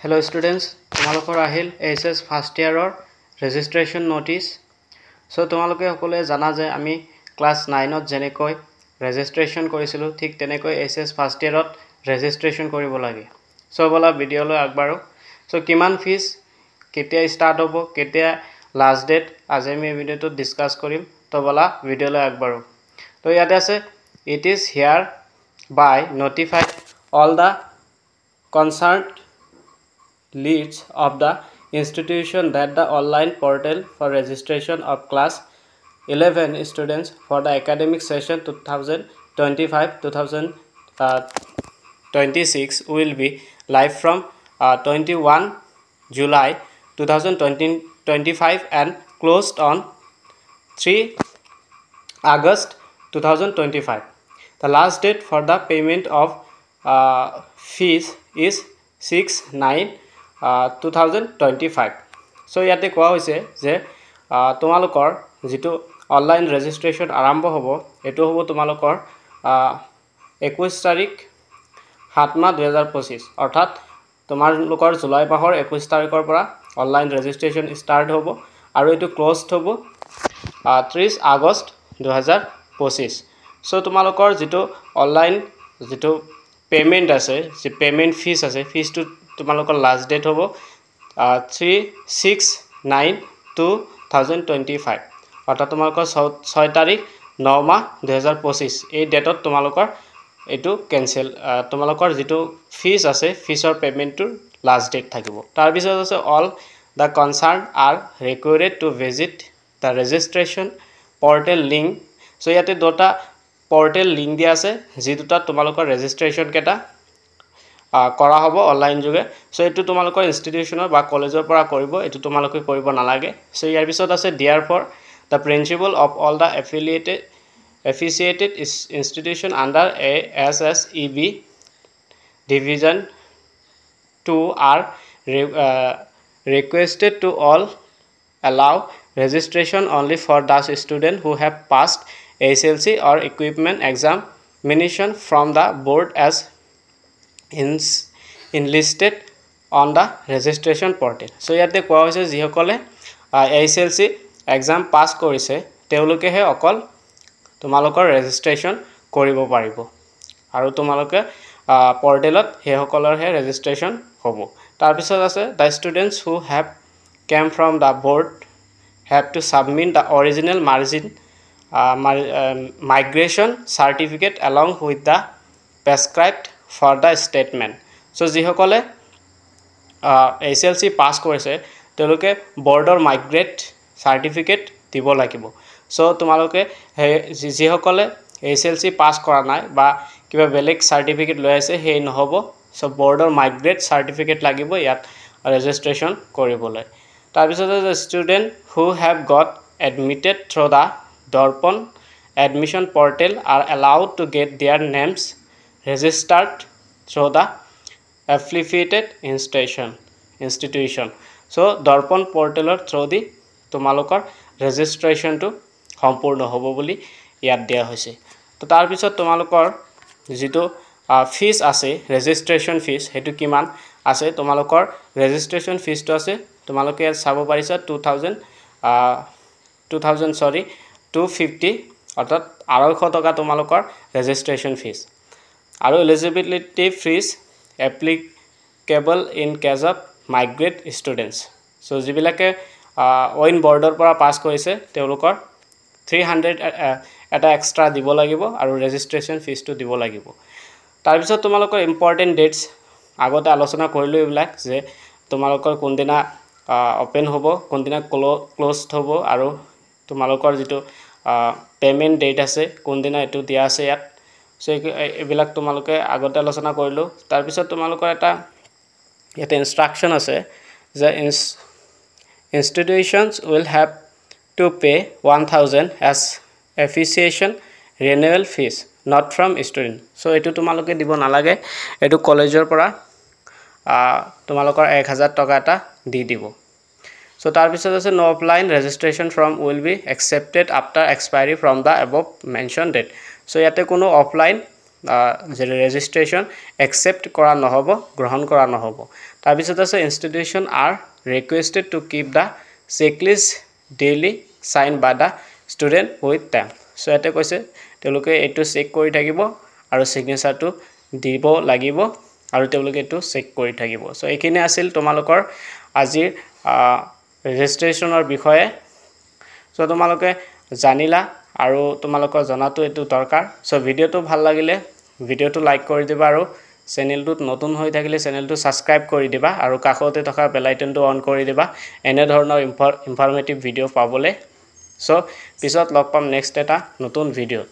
Hello students, তোমালোকৰ আহিল SS first ইয়াৰৰ ৰেজিষ্ট্ৰেশ্যন নোটিছ। সো তোমালোকে সকলোৱে জানা যে আমি ক্লাছ 9ত যেনেকৈ ৰেজিষ্ট্ৰেশ্যন কৰিছিলোঁ ঠিক তেনেকৈ SS ফাৰ্ষ্ট ইয়াৰত ৰেজিষ্ট্ৰেশ্যন কৰিব লাগে। সো বলা ভিডিঅ'লৈ আগবাঢ়ো। সো কিমান ফিজ, কেতিয়া ষ্টাৰ্ট হ'ব, কেতিয়া লাষ্ট ডেট, আজি আমি ভিডিঅ'টোত ডিসকাস কৰিম। তো বলা ভিডিঅ'লৈ আগবাঢ়ো। তো ইয়াতে আছে it is here by notified all the concerned leads of the institution that the online portal for registration of class 11 students for the academic session 2025-2026 will be live from 21 July 2025 and closed on 3 August 2025. The last date for the payment of fees is 6/9/2025. So ইয়াতে কোৱা হৈছে যে তোমালোকৰ যেটো online registration আৰম্ভ হ'ব এটো হ'ব তোমালোকৰ 21 তাৰিখ 7 মাহ 2025 অৰ্থাৎ তোমালোকৰ জুলাই মাহৰ 21 তাৰিখৰ পৰা অনলাইন ৰেজিষ্ট্ৰেশ্যন ষ্টাৰ্ট হ'ব আৰু এটো ক্লোজড হ'ব 30 আগষ্ট 2025. So তোমালোকৰ যেটো অনলাইন যেটো পেমেন্ট আছে যে পেমেন্ট ফিজ আছে ফিজটো তোমালোকৰ লাষ্ট ডেট হ'ব 3/6/9/2025 অৰ্থাৎ তোমালোকৰ 6 তাৰিখ 9 মাহ 2025 এই ডেটত তোমালোকৰ এটো ক্যান্সেল তোমালোকৰ যেটো ফিজ আছে ফিজৰ পেমেন্টৰ লাষ্ট ডেট থাকিব। তাৰ পিছত আছে all the concern are required to visit the registration portal link. So ইয়াতে দুটা পোর্টাল লিংক দিয়া আছে যি দুটা তোমালোকৰ ৰেজিষ্ট্ৰেশ্যন কেটা কৰা হ'ব অনলাইন যোগে। সো এটো তোমালোকৰ ইনষ্টিটিউচনৰ বা কলেজৰ পৰা কৰিব, এটো তোমালোকে কৰিব নালাগে। সো ইয়াৰ পিছত আছে dear for the principal of all the affiliated institution under ASSEB division 2 are requested to all allow registration only for those students who have passed SLC or equipment examination from the board as enlisted on the registration portal. So ইয়াতে কোৱা হৈছে যিসকলে SLC exam pass কৰিছে তেওঁলোকেহে অকল তোমালোকৰ registration কৰিব পাৰিব আৰু তোমালোকে পৰ্টেলত হেসকলৰহে ৰেজিষ্ট্ৰেশ্যন হ'ব। তাৰ পিছত আছে the students who have came from the board have to submit the original migration certificate along with the prescribed for the statement. So যিসকলে SLC পাস কৰিছে তেওঁলোকে বৰ্ডৰ মাইগ্ৰেট সাৰ্টিফিকেট দিব লাগিব। সো তোমালোকে যিসকলে SLC পাস কৰা নাই বা কিবা বেলেগ সাৰ্টিফিকেট লৈ আছে হেই নহব। সো বৰ্ডৰ মাইগ্ৰেট সাৰ্টিফিকেট লাগিব ইয়াত ৰেজিষ্ট্ৰেশ্যন কৰিবলৈ। তাৰ পিছত আছে student who have got admitted through the Darpan admission portal are allowed to get their names registered through the affiliated institution. So Darpan পোৰ্টালৰ থ্ৰু দি তোমালোকৰ ৰেজিষ্ট্ৰেশ্যনটো সম্পূৰ্ণ হ'ব বুলি ইয়াত দিয়া হৈছে। তো তাৰ পিছত তোমালোকৰ যেটো ফিজ আছে ৰেজিষ্ট্ৰেশ্যন ফিজ হেতু কিমান আছে তোমালোকৰ ৰেজিষ্ট্ৰেশ্যন ফিজটো আছে তোমালোকে চাব পাৰিছা 250 অৰ্থাৎ 250 টকা তোমালোকৰ ৰেজিষ্ট্ৰেশ্যন ফিজ আৰু eligibility fees applicable in case of migrate students. So যিবিলাকে ওইন বৰ্ডৰ পৰা পাস কৰিছে তেওঁলোকৰ 300 এটা এক্সট্ৰা দিব লাগিব আৰু ৰেজিষ্ট্ৰেশ্যন ফিজটো দিব লাগিব। তাৰ পিছত তোমালোকৰ ইম্পৰ্টেন্ট ডেটস আগতে আলোচনা কৰিলো এইবিলাক যে তোমালোকৰ কোনদিনা ওপেন হ'ব কোনদিনা ক্লোজড হ'ব আৰু তোমালোকৰ যেটো পেমেন্ট ডেট আছে কোনদিনা এটো দিয়া আছে ইয়াত। সো এইবিলাক তোমালোকে আগতে আলোচনা কৰিলো। তাৰ পিছত তোমালোকৰ এটা ইয়াতে ইনস্ট্ৰাকশন আছে যে institutions will have to pay 1000 as affiliation renewal fees not from student. So etu তোমালোকে দিব নালাগে, এটো কলেজৰ পৰা তোমালোকৰ 1000 টকা এটা দি দিব। So তাৰ পিছত আছে no offline registration from will be accepted after expiry from the above mentioned date. So ইয়াতে কোনো অফলাইন ৰেজিষ্ট্ৰেশ্যন একচেপ্ট কৰা নহ'ব গ্ৰহণ কৰা নহ'ব তাৰপিছত আছে institution are requested to keep the checklist daily sign by the student with time so' ইয়াতে কৈছে তেওঁলোকে এইটো চেক কৰি থাকিব আৰু ছিগনেচাৰটো দিব লাগিব আৰু তেওঁলোকে এইটো চেক কৰি থাকিব চ' এইখিনি আছিল তোমালোকৰ আজিৰ ৰেজিষ্ট্ৰেশ্যনৰ বিষয়ে চ' তোমালোকে জানিলা আৰু তোমালোকৰ জনাটো এইটো দৰকাৰ চ' ভিডিঅ'টো ভাল লাগিলে ভিডিঅ'টো লাইক কৰি দিবা আৰু চেনেলটোত নতুন হৈ থাকিলে চেনেলটো ছাবস্ক্ৰাইব কৰি দিবা আৰু কাষতে থকা বেল আইকনটো অন কৰি দিবা এনে ধৰণৰ ইনফৰমেটিভ ভিডিঅ' পাবলৈ চ' পিছত লগ পাম নেক্সট এটা নতুন ভিডিঅ'ত